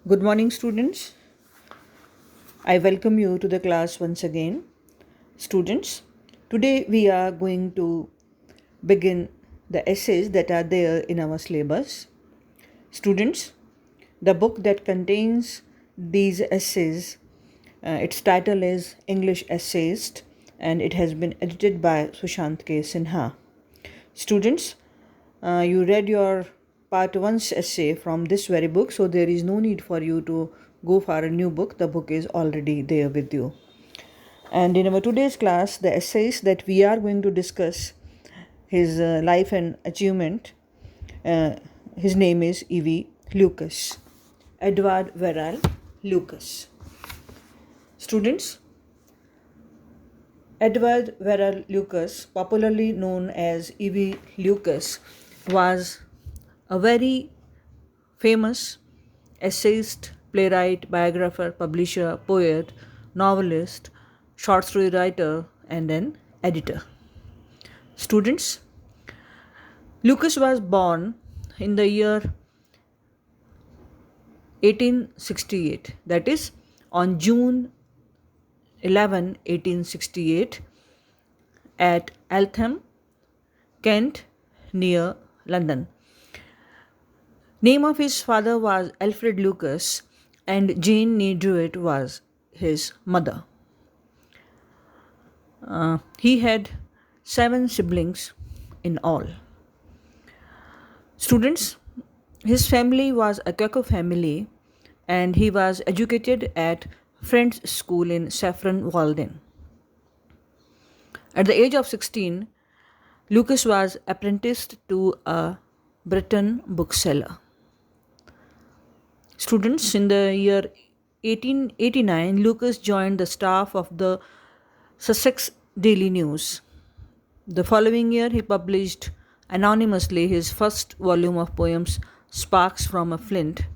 Good morning, students. I welcome you to the class once again. Students, today we are going to begin the essays that are there in our syllabus. Students, the book that contains these essays, its title is English Essayist and it has been edited by Sushant K. Sinha. Students, you read your part 1's essay from this very book, so there is no need for you to go for a new book. The book is already there with you. And in our today's class, the essays that we are going to discuss his life and achievement. His name is E.V. Lucas, Edward Verrall Lucas. Students, Edward Verrall Lucas, popularly known as E.V. Lucas, was a very famous essayist, playwright, biographer, publisher, poet, novelist, short story writer, and an editor. Students, Lucas was born in the year 1868, that is, on June 11, 1868, at Eltham, Kent, near London. Name of his father was Alfred Lucas and Jane Nee Druitt was his mother. He had 7 siblings in all. Students, his family was a Quaker family and he was educated at Friends School in Saffron Walden. At the age of 16, Lucas was apprenticed to a Breton bookseller. Students, in the year 1889, Lucas joined the staff of the Sussex Daily News. The following year, he published anonymously his first volume of poems, Sparks from a Flint.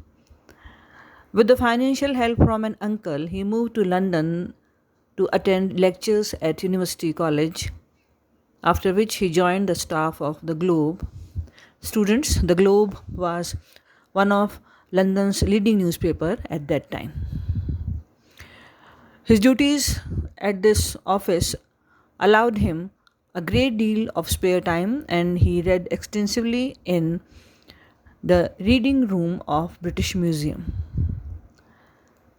With the financial help from an uncle, he moved to London to attend lectures at University College, after which he joined the staff of the Globe. Students, the Globe was one of London's leading newspaper at that time. His duties at this office allowed him a great deal of spare time and he read extensively in the reading room of British Museum.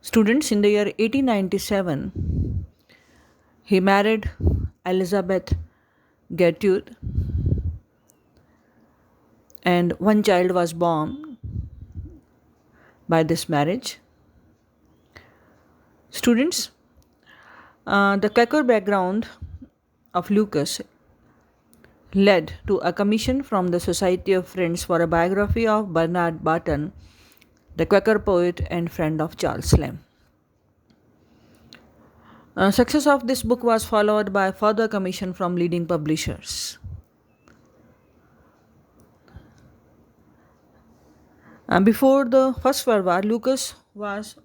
Students, in the year 1897, he married Elizabeth Gertrude and one child was born by this marriage. Students, the Quaker background of Lucas led to a commission from the Society of Friends for a biography of Bernard Barton, the Quaker poet and friend of Charles Lamb. Success of this book was followed by further commission from leading publishers. Before the First World War, Lucas was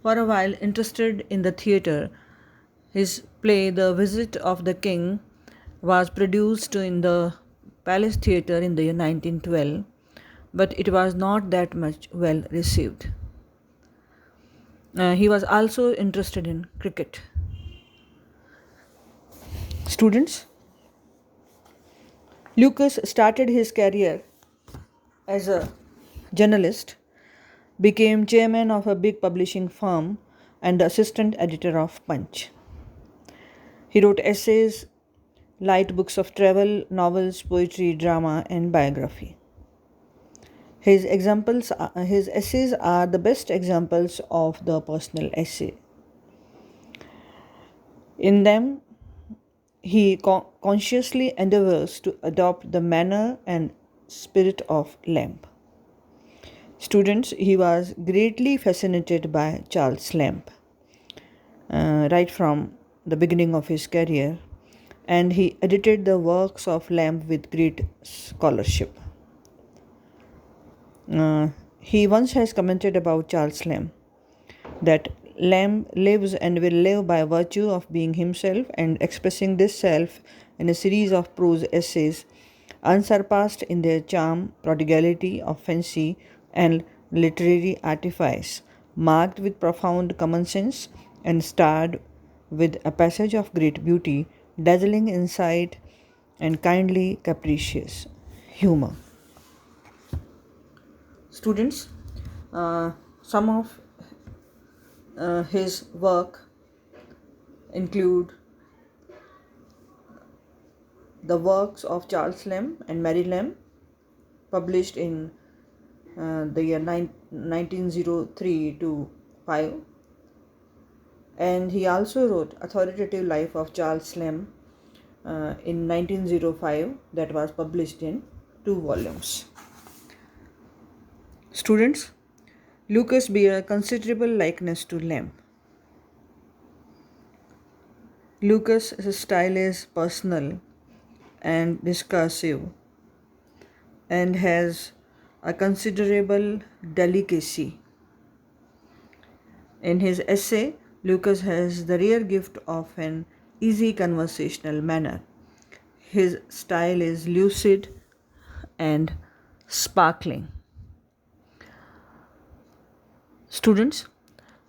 for a while interested in the theatre. His play, The Visit of the King, was produced in the Palace Theatre in the year 1912, but it was not that much well received. He was also interested in cricket. Students, Lucas started his career as a journalist, became chairman of a big publishing firm and assistant editor of Punch. He wrote essays, light books of travel, novels, poetry, drama, and biography. His essays are the best examples of the personal essay. In them, he consciously endeavors to adopt the manner and spirit of Lamb. Students, he was greatly fascinated by Charles Lamb right from the beginning of his career, and he edited the works of Lamb with great scholarship. He once has commented about Charles Lamb that Lamb lives and will live by virtue of being himself and expressing this self in a series of prose essays unsurpassed in their charm, prodigality of fancy, and literary artifice, marked with profound common sense and starred with a passage of great beauty, dazzling insight, and kindly capricious humor. Students, some of his work include the works of Charles Lamb and Mary Lamb, published in the year 1903 to 5, and he also wrote Authoritative Life of Charles Lamb in 1905, that was published in 2 volumes. Students, Lucas bear considerable likeness to Lamb. Lucas' style is personal and discursive and has a considerable delicacy. In his essay, Lucas has the rare gift of an easy conversational manner. His style is lucid and sparkling. Students,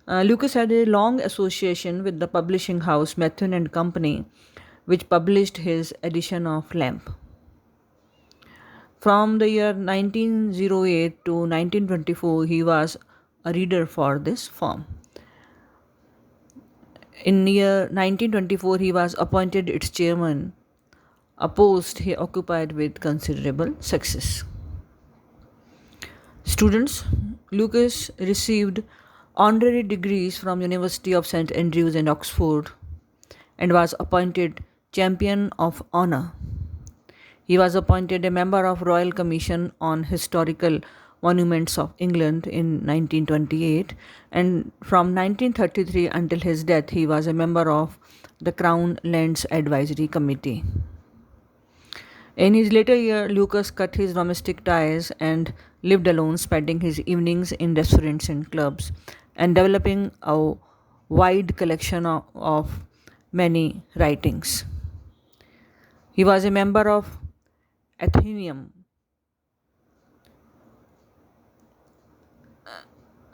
Lucas had a long association with the publishing house Methuen and Company, which published his edition of Lamb. From the year 1908 to 1924, he was a reader for this firm. In year 1924, he was appointed its chairman, a post he occupied with considerable success. Students, Lucas received honorary degrees from University of St. Andrews and Oxford and was appointed Champion of Honor. He was appointed a member of Royal Commission on Historical Monuments of England in 1928, and from 1933 until his death he was a member of the Crown Lands Advisory Committee. In his later years, Lucas cut his domestic ties and lived alone, spending his evenings in restaurants and clubs, and developing a wide collection of many writings. He was a member of Athenaeum.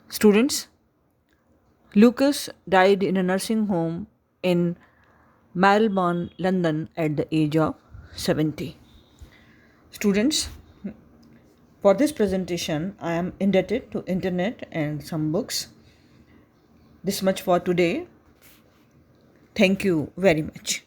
Students, Lucas died in a nursing home in Marylebone, London at the age of 70. Students, for this presentation, I am indebted to internet and some books. This much for today. Thank you very much.